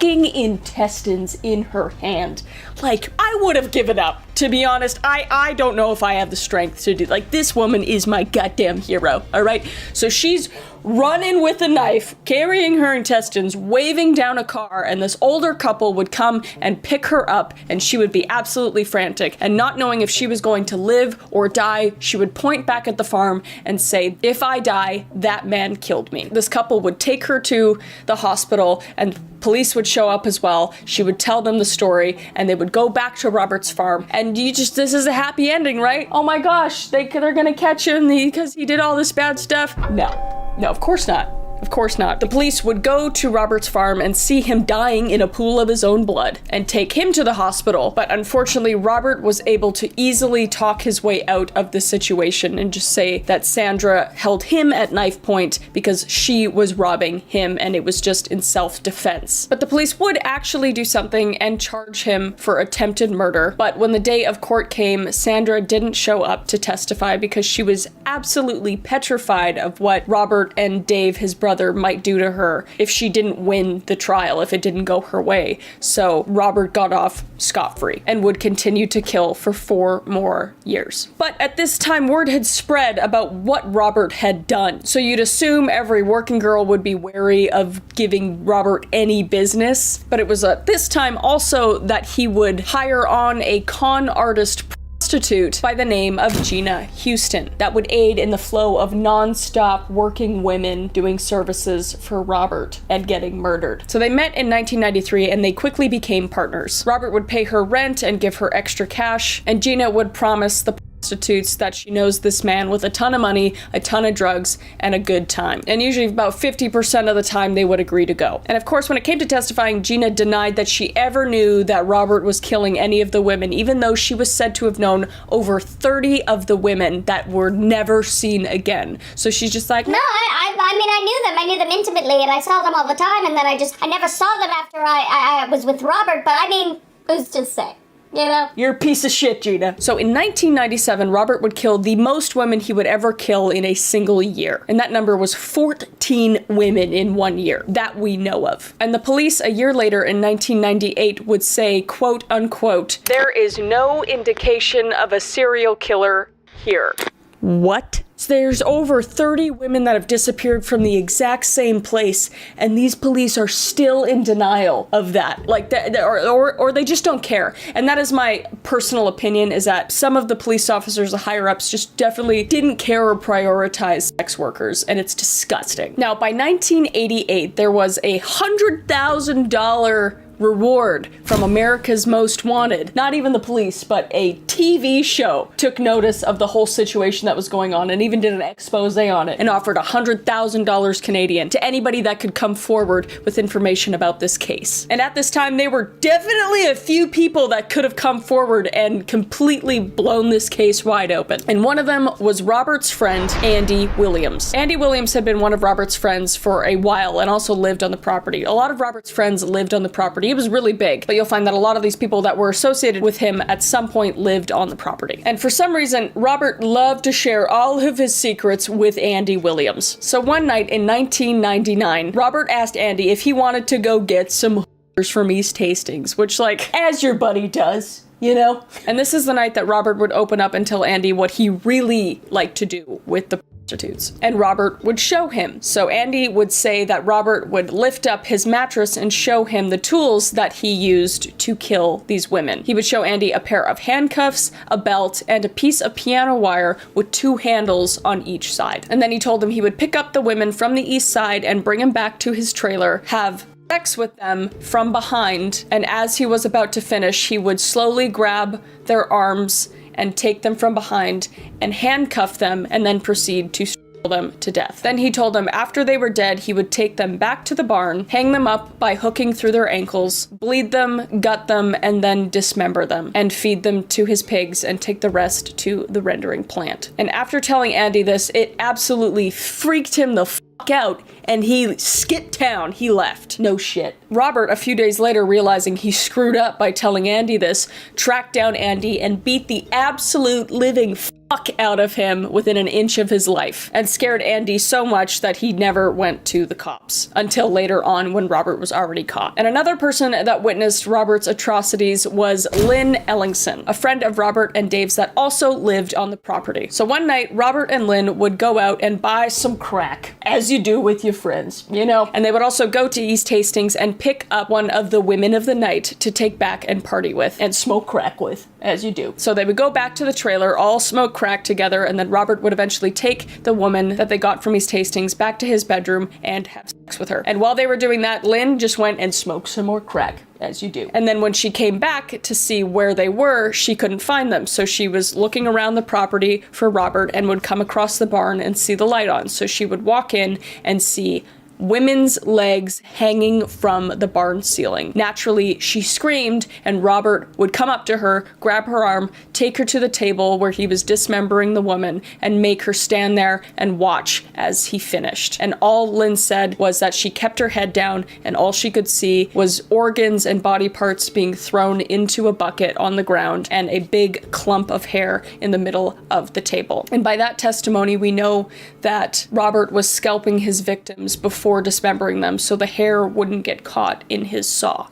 intestines in her hand. Like, I would have given up. To be honest, I don't know if I have the strength to do, like, this woman is my goddamn hero, all right? So she's running with a knife, carrying her intestines, waving down a car, and this older couple would come and pick her up, and she would be absolutely frantic. And not knowing if she was going to live or die, she would point back at the farm and say, "If I die, that man killed me." This couple would take her to the hospital, and police would show up as well. She would tell them the story, and they would go back to Robert's farm. And this is a happy ending, right? Oh my gosh, they're gonna catch him because he did all this bad stuff? No, of course not. Of course not. The police would go to Robert's farm and see him dying in a pool of his own blood and take him to the hospital. But unfortunately, Robert was able to easily talk his way out of the situation and just say that Sandra held him at knife point because she was robbing him and it was just in self-defense. But the police would actually do something and charge him for attempted murder. But when the day of court came, Sandra didn't show up to testify because she was absolutely petrified of what Robert and Dave, his brother, might do to her if she didn't win the trial, if it didn't go her way. So Robert got off scot-free and would continue to kill for 4 more years. But at this time, word had spread about what Robert had done. So you'd assume every working girl would be wary of giving Robert any business. But it was at this time also that he would hire on a con artist prostitute by the name of Gina Houston that would aid in the flow of non-stop working women doing services for Robert and getting murdered. So they met in 1993 and they quickly became partners. Robert would pay her rent and give her extra cash, and Gina would promise the prostitutes that she knows this man with a ton of money, a ton of drugs, and a good time. And usually about 50% of the time they would agree to go. And of course, when it came to testifying, Gina denied that she ever knew that Robert was killing any of the women, even though she was said to have known over 30 of the women that were never seen again. So she's just like, No, I mean, I knew them. I knew them intimately, and I saw them all the time, and then I never saw them after I was with Robert, but I mean, who's to say? You know? You're a piece of shit, Gina. So in 1997, Robert would kill the most women he would ever kill in a single year. And that number was 14 women in 1 year that we know of. And the police a year later in 1998 would say, quote unquote, "There is no indication of a serial killer here." What? So there's over 30 women that have disappeared from the exact same place, and these police are still in denial of that. Like, or they just don't care. And that is my personal opinion, is that some of the police officers, the higher-ups, just definitely didn't care or prioritize sex workers, and it's disgusting. Now, by 1988, there was a $100,000 reward from America's Most Wanted. Not even the police, but a TV show took notice of the whole situation that was going on and even did an expose on it and offered $100,000 Canadian to anybody that could come forward with information about this case. And at this time, there were definitely a few people that could have come forward and completely blown this case wide open. And one of them was Robert's friend, Andy Williams. Andy Williams had been one of Robert's friends for a while and also lived on the property. A lot of Robert's friends lived on the property. It was really big, but you'll find that a lot of these people that were associated with him at some point lived on the property. And for some reason, Robert loved to share all of his secrets with Andy Williams. So one night in 1999, Robert asked Andy if he wanted to go get some from East Hastings, which, like, as your buddy does, you know? And this is the night that Robert would open up and tell Andy what he really liked to do with the prostitutes. And Robert would show him. So Andy would say that Robert would lift up his mattress and show him the tools that he used to kill these women. He would show Andy a pair of handcuffs, a belt, and a piece of piano wire with 2 handles on each side. And then he told him he would pick up the women from the east side and bring them back to his trailer, have sex with them from behind, and as he was about to finish, he would slowly grab their arms and take them from behind and handcuff them and then proceed to strangle them to death. Then he told them after they were dead, he would take them back to the barn, hang them up by hooking through their ankles, bleed them, gut them, and then dismember them and feed them to his pigs and take the rest to the rendering plant. And after telling Andy this, it absolutely freaked him the fuck out, and he skipped town. He left. No shit. Robert, a few days later, realizing he screwed up by telling Andy this, tracked down Andy and beat the absolute living fuck out of him within an inch of his life, and scared Andy so much that he never went to the cops until later on when Robert was already caught. And another person that witnessed Robert's atrocities was Lynn Ellingson, a friend of Robert and Dave's that also lived on the property. So one night, Robert and Lynn would go out and buy some crack, as you do with your friends, you know? And they would also go to East Hastings and pick up one of the women of the night to take back and party with and smoke crack with, as you do. So they would go back to the trailer, all smoke crack together, and then Robert would eventually take the woman that they got from East Hastings back to his bedroom and have sex with her. And while they were doing that, Lynn just went and smoked some more crack, as you do. And then when she came back to see where they were, she couldn't find them. So she was looking around the property for Robert and would come across the barn and see the light on. So she would walk in and see women's legs hanging from the barn ceiling. Naturally, she screamed, and Robert would come up to her, grab her arm, take her to the table where he was dismembering the woman, and make her stand there and watch as he finished. And all Lynn said was that she kept her head down, and all she could see was organs and body parts being thrown into a bucket on the ground, and a big clump of hair in the middle of the table. And by that testimony, we know that Robert was scalping his victims before dismembering them, so the hair wouldn't get caught in his saw.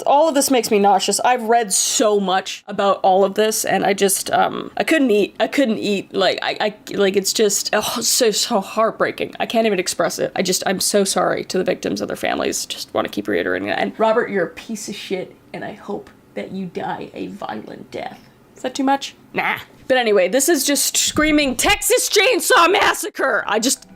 All of this makes me nauseous. I've read so much about all of this, and I just, I couldn't eat. Like, it's just, so heartbreaking. I can't even express it. I'm so sorry to the victims and their families. Just want to keep reiterating that. And Robert, you're a piece of shit, and I hope that you die a violent death. Is that too much? Nah. But anyway, this is just screaming Texas Chainsaw Massacre. I'm just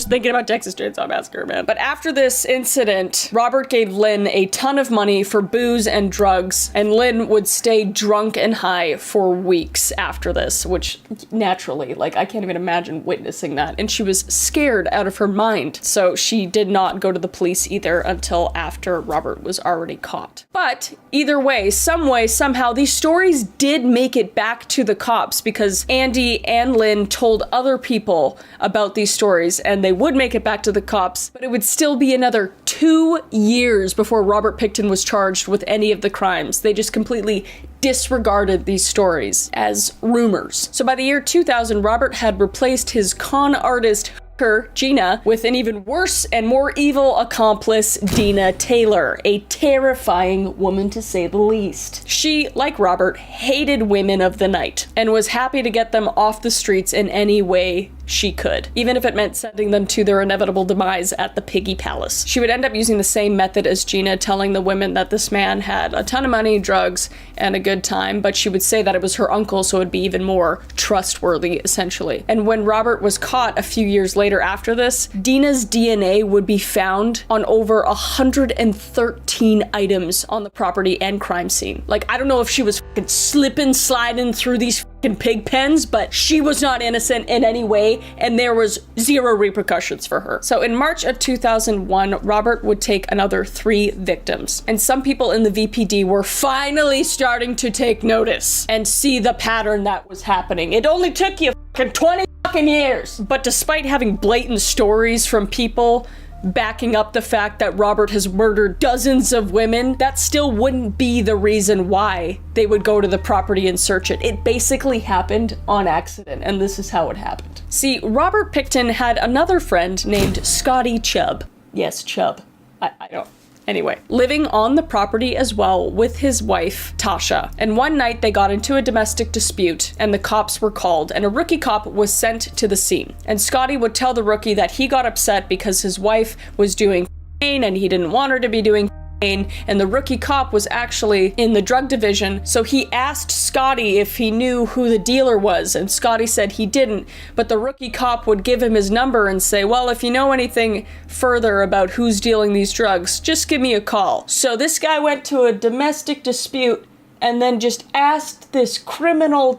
thinking about Texas Chainsaw Massacre, man. But after this incident, Robert gave Lynn a ton of money for booze and drugs, and Lynn would stay drunk and high for weeks after this, which naturally, like, I can't even imagine witnessing that. And she was scared out of her mind. So she did not go to the police either until after Robert was already caught. But either way, somehow, these stories did make it back to the cops, because Andy and Lynn told other people about these stories, and they would make it back to the cops, but it would still be another 2 years before Robert Pickton was charged with any of the crimes. They just completely disregarded these stories as rumors. So by the year 2000, Robert had replaced his con artist her, Gina, with an even worse and more evil accomplice, Dina Taylor, a terrifying woman to say the least. She, like Robert, hated women of the night and was happy to get them off the streets in any way she could, even if it meant sending them to their inevitable demise at the Piggy Palace. She would end up using the same method as Gina, telling the women that this man had a ton of money, drugs, and a good time, but she would say that it was her uncle, so it'd be even more trustworthy, essentially. And when Robert was caught a few years later after this, Dina's DNA would be found on over 113 items on the property and crime scene. Like, I don't know if she was fucking slipping, sliding through these fucking pig pens, but she was not innocent in any way, and there was zero repercussions for her. So in March of 2001, Robert would take another 3 victims, and some people in the VPD were finally starting to take notice and see the pattern that was happening. It only took you fucking 20 fucking years. But despite having blatant stories from people backing up the fact that Robert has murdered dozens of women, that still wouldn't be the reason why they would go to the property and search it. It basically happened on accident, and this is how it happened. See, Robert Pickton had another friend named Scotty Chubb. Yes, Chubb. I don't... Anyway, living on the property as well with his wife, Tasha. And one night they got into a domestic dispute and the cops were called, and a rookie cop was sent to the scene. And Scotty would tell the rookie that he got upset because his wife was doing and he didn't want her to be doing, and the rookie cop was actually in the drug division, so he asked Scotty if he knew who the dealer was, and Scotty said he didn't, but the rookie cop would give him his number and say, well, if you know anything further about who's dealing these drugs, just give me a call. So this guy went to a domestic dispute and then just asked this criminal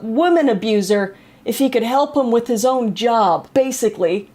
woman abuser if he could help him with his own job, basically.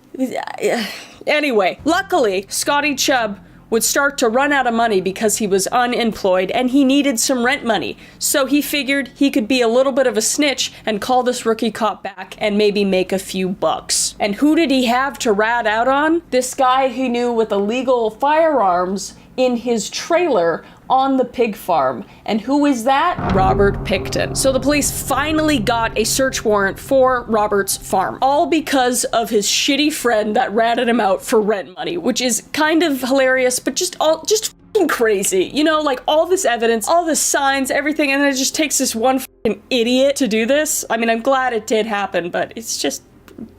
Anyway, luckily, Scotty Chubb would start to run out of money because he was unemployed and he needed some rent money. So he figured he could be a little bit of a snitch and call this rookie cop back and maybe make a few bucks. And who did he have to rat out on? This guy he knew with illegal firearms in his trailer on the pig farm. And who is that? Robert Pickton. So the police finally got a search warrant for Robert's farm, all because of his shitty friend that ratted him out for rent money, which is kind of hilarious, but just fucking crazy. You know, like all this evidence, all the signs, everything, and then it just takes this one fucking idiot to do this. I mean, I'm glad it did happen, but it's just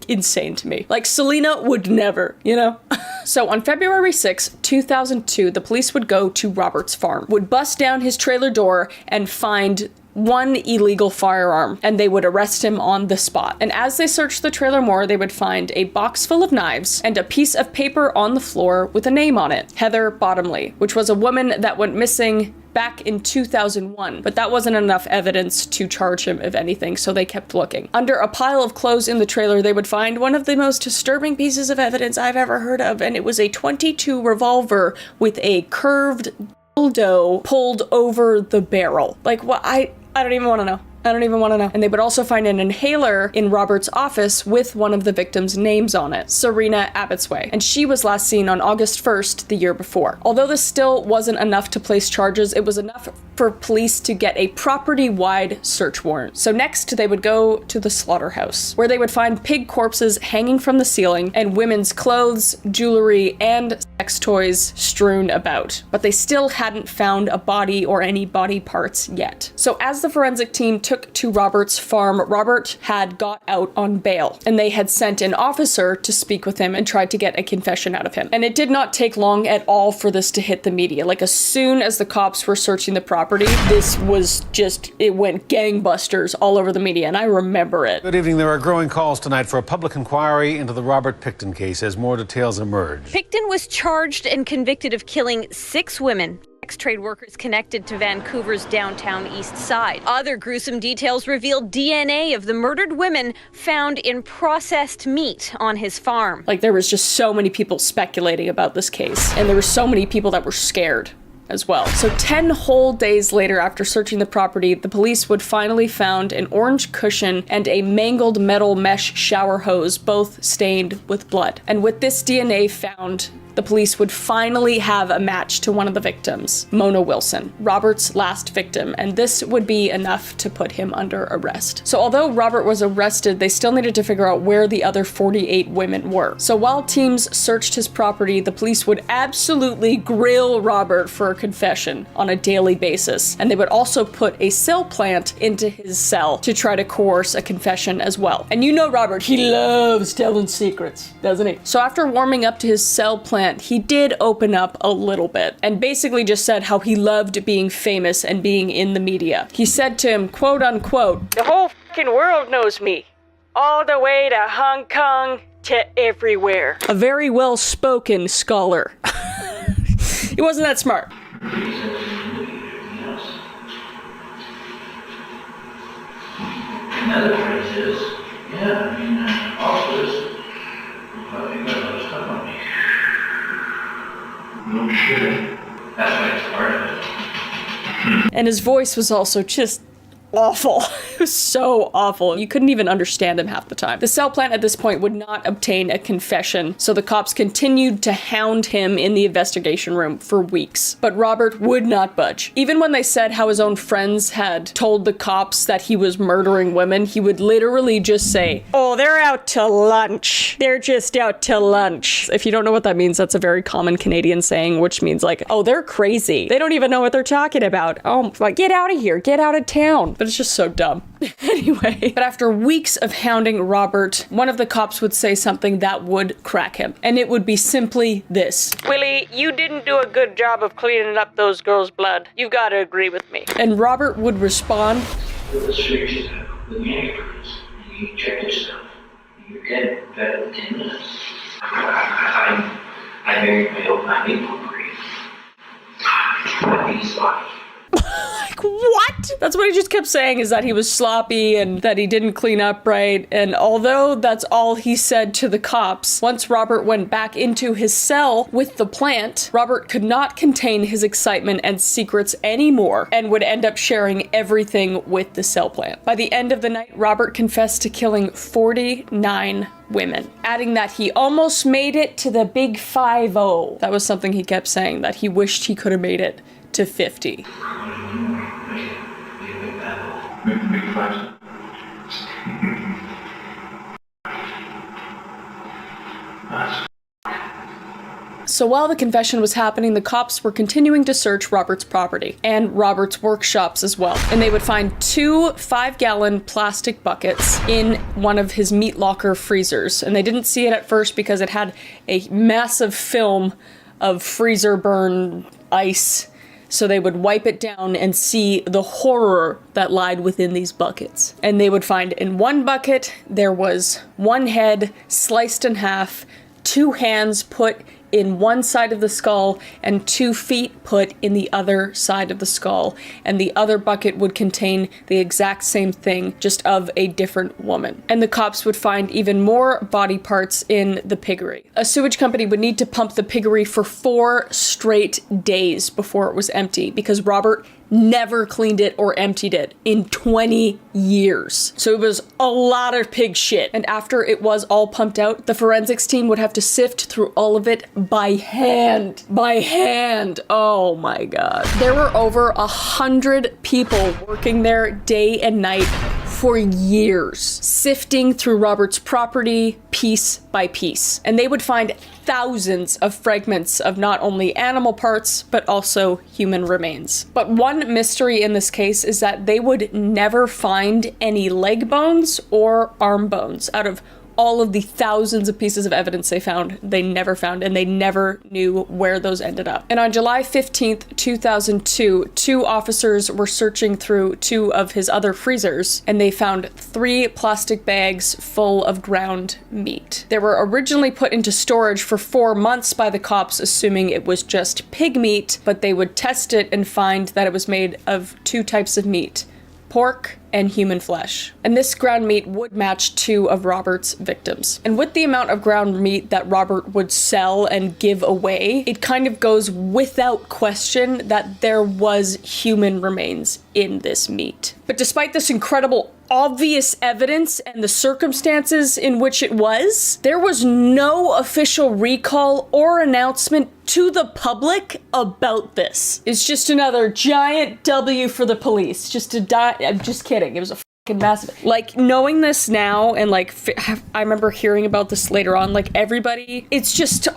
insane to me. Like, Selena would never, you know? So on February 6, 2002, the police would go to Robert's farm, would bust down his trailer door and find one illegal firearm, and they would arrest him on the spot. And as they searched the trailer more, they would find a box full of knives and a piece of paper on the floor with a name on it, Heather Bottomley, which was a woman that went missing back in 2001, but that wasn't enough evidence to charge him of anything, so they kept looking. Under a pile of clothes in the trailer, they would find one of the most disturbing pieces of evidence I've ever heard of, and it was a .22 revolver with a curved dildo pulled over the barrel. Like, what? I don't even want to know. I don't even want to know. And they would also find an inhaler in Robert's office with one of the victims' names on it, Serena Abbotsway. And she was last seen on August 1st the year before. Although this still wasn't enough to place charges, it was enough for police to get a property-wide search warrant. So next, they would go to the slaughterhouse, where they would find pig corpses hanging from the ceiling and women's clothes, jewelry, and sex toys strewn about. But they still hadn't found a body or any body parts yet. So as the forensic team took to Robert's farm, Robert had got out on bail, and they had sent an officer to speak with him and tried to get a confession out of him. And it did not take long at all for this to hit the media. Like, as soon as the cops were searching the property, this was just, it went gangbusters all over the media, and I remember it. Good evening. There are growing calls tonight for a public inquiry into the Robert Pickton case as more details emerge. Pickton was charged and convicted of killing 6 women. Trade workers connected to Vancouver's downtown Eastside. Other gruesome details revealed DNA of the murdered women found in processed meat on his farm. Like, there was just so many people speculating about this case, and there were so many people that were scared as well. So 10 whole days later, after searching the property, the police would finally found an orange cushion and a mangled metal mesh shower hose, both stained with blood. And with this DNA found the police would finally have a match to one of the victims, Mona Wilson, Robert's last victim, and this would be enough to put him under arrest. So although Robert was arrested, they still needed to figure out where the other 48 women were. So while teams searched his property, the police would absolutely grill Robert for a confession on a daily basis, and they would also put a cell plant into his cell to try to coerce a confession as well. And you know Robert, he loves telling secrets, doesn't he? So after warming up to his cell plant, he did open up a little bit and basically just said how he loved being famous and being in the media. He said to him, quote unquote, The whole fucking world knows me. All the way to Hong Kong to everywhere. a very well-spoken scholar. He wasn't that smart. Another phrase is, also you got other stuff on me. No shit. That's why it's part of it. And his voice was also just awful. It was so awful. You couldn't even understand him half the time. The cell plant at this point would not obtain a confession, so the cops continued to hound him in the investigation room for weeks. But Robert would not budge. Even when they said how his own friends had told the cops that he was murdering women, he would literally just say, "Oh, they're out to lunch. They're just out to lunch." If you don't know what that means, that's a very common Canadian saying, which means like, "Oh, they're crazy. They don't even know what they're talking about. Oh, like, get out of here. Get out of town." But it's just so dumb. Anyway, but after weeks of hounding Robert, one of the cops would say something that would crack him. And it would be simply this. Willie, you didn't do a good job of cleaning up those girls' blood. You've got to agree with me. And Robert would respond, Let's fix it up with the anchors. You check yourself. You're getting better than 10 minutes. I married my old people breed. He's sloppy. like, what? That's what he just kept saying, is that he was sloppy and that he didn't clean up right. And although that's all he said to the cops, once Robert went back into his cell with the plant, Robert could not contain his excitement and secrets anymore and would end up sharing everything with the cell plant. By the end of the night, Robert confessed to killing 49 women, adding that he almost made it to the big 5-0. That was something he kept saying, that he wished he could have made it to 50. So while the confession was happening, the cops were continuing to search Robert's property and Robert's workshops as well. And they would find 2 5-gallon plastic buckets in one of his meat locker freezers. And they didn't see it at first because it had a massive film of freezer burn ice. So they would wipe it down and see the horror that lied within these buckets. And they would find in one bucket, there was 1 head sliced in half, 2 hands put in one side of the skull, and 2 feet put in the other side of the skull. And the other bucket would contain the exact same thing, just of a different woman. And the cops would find even more body parts in the piggery. A sewage company would need to pump the piggery for 4 straight days before it was empty, because Robert never cleaned it or emptied it in 20 years. So it was a lot of pig shit. And after it was all pumped out, the forensics team would have to sift through all of it by hand. By hand. Oh my God. There were over 100 people working there day and night for years, sifting through Robert's property piece by piece. And they would find thousands of fragments of not only animal parts, but also human remains. But one mystery in this case is that they would never find any leg bones or arm bones. Out of all of the thousands of pieces of evidence they found, they never found, and they never knew where those ended up. And on July 15th, 2002, 2 officers were searching through 2 of his other freezers, and they found 3 plastic bags full of ground meat. They were originally put into storage for 4 months by the cops, assuming it was just pig meat, but they would test it and find that it was made of 2 types of meat: pork and human flesh. And this ground meat would match 2 of Robert's victims. And with the amount of ground meat that Robert would sell and give away, it kind of goes without question that there was human remains in this meat. But despite this incredible obvious evidence and the circumstances in which it was, there was no official recall or announcement to the public about this. It's just another giant W for the police. I'm just kidding. It was a fucking massive. Like, knowing this now and like, I remember hearing about this later on, like everybody, it's just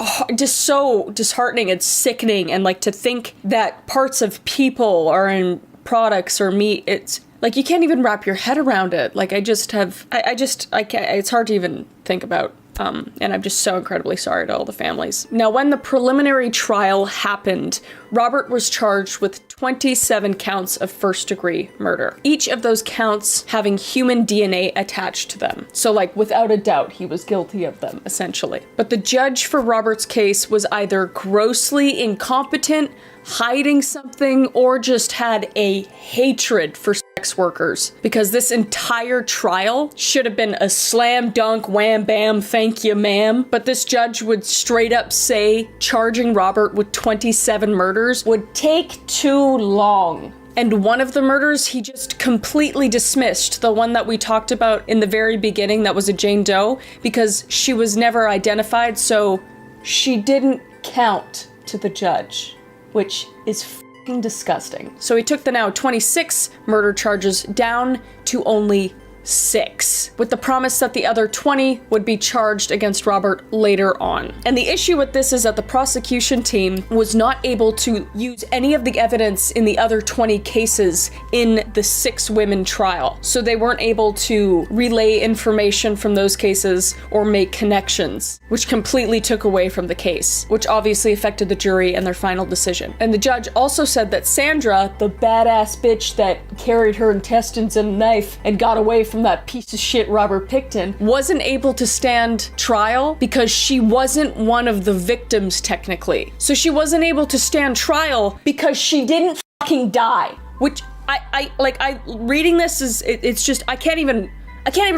so disheartening and sickening. And like to think that parts of people are in products or meat, it's like you can't even wrap your head around it. Like I can't, it's hard to even think about. And I'm just so incredibly sorry to all the families. Now, when the preliminary trial happened, Robert was charged with 27 counts of first-degree murder, each of those counts having human DNA attached to them. So, like, without a doubt, he was guilty of them, essentially. But the judge for Robert's case was either grossly incompetent, hiding something, or just had a hatred for sex workers, because this entire trial should have been a slam dunk, wham bam, thank you ma'am. But this judge would straight up say charging Robert with 27 murders would take too long. And one of the murders he just completely dismissed, the one that we talked about in the very beginning that was a Jane Doe, because she was never identified, so she didn't count to the judge, which is fucking disgusting. So he took the now 26 murder charges down to only 6, with the promise that the other 20 would be charged against Robert later on. And the issue with this is that the prosecution team was not able to use any of the evidence in the other 20 cases in the 6 women trial. So they weren't able to relay information from those cases or make connections, which completely took away from the case, which obviously affected the jury and their final decision. And the judge also said that Sandra, the badass bitch that carried her intestines and a knife and got away from that piece of shit Robert Pickton, wasn't able to stand trial because she wasn't one of the victims technically. So she wasn't able to stand trial because she didn't fucking die. Which I reading this is, it's just, I can't even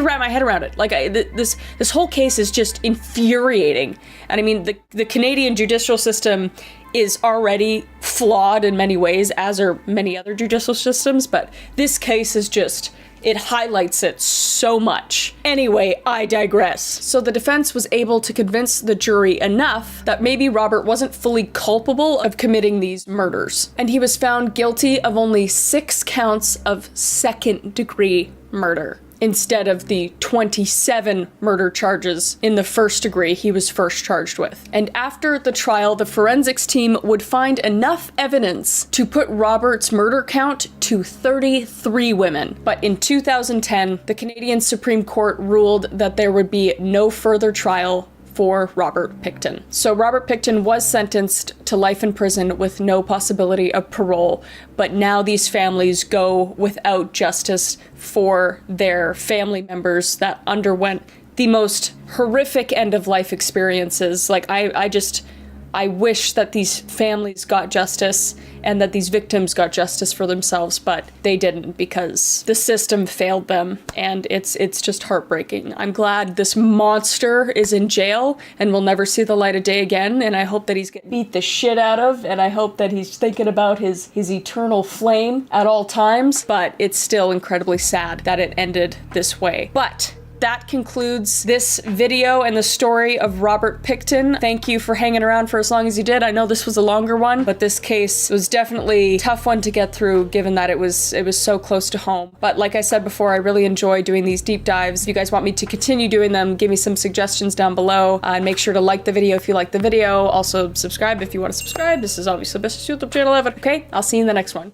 wrap my head around it. Like this whole case is just infuriating. And I mean, the Canadian judicial system is already flawed in many ways, as are many other judicial systems, but this case is just, it highlights it so much. Anyway, I digress. So the defense was able to convince the jury enough that maybe Robert wasn't fully culpable of committing these murders. And he was found guilty of only 6 counts of second-degree murder, instead of the 27 murder charges in the first degree he was first charged with. And after the trial, the forensics team would find enough evidence to put Robert's murder count to 33 women. But in 2010, the Canadian Supreme Court ruled that there would be no further trial for Robert Pickton. So Robert Pickton was sentenced to life in prison with no possibility of parole, but now these families go without justice for their family members that underwent the most horrific end-of-life experiences. Like, I wish that these families got justice and that these victims got justice for themselves, but they didn't because the system failed them, and it's just heartbreaking. I'm glad this monster is in jail and will never see the light of day again, and I hope that he's getting beat the shit out of, and I hope that he's thinking about his eternal flame at all times, but it's still incredibly sad that it ended this way. But that concludes this video and the story of Robert Pickton. Thank you for hanging around for as long as you did. I know this was a longer one, but this case was definitely a tough one to get through, given that it was so close to home. But like I said before, I really enjoy doing these deep dives. If you guys want me to continue doing them, give me some suggestions down below. And make sure to like the video if you like the video. Also subscribe if you want to subscribe. This is obviously the best YouTube channel ever. Okay, I'll see you in the next one.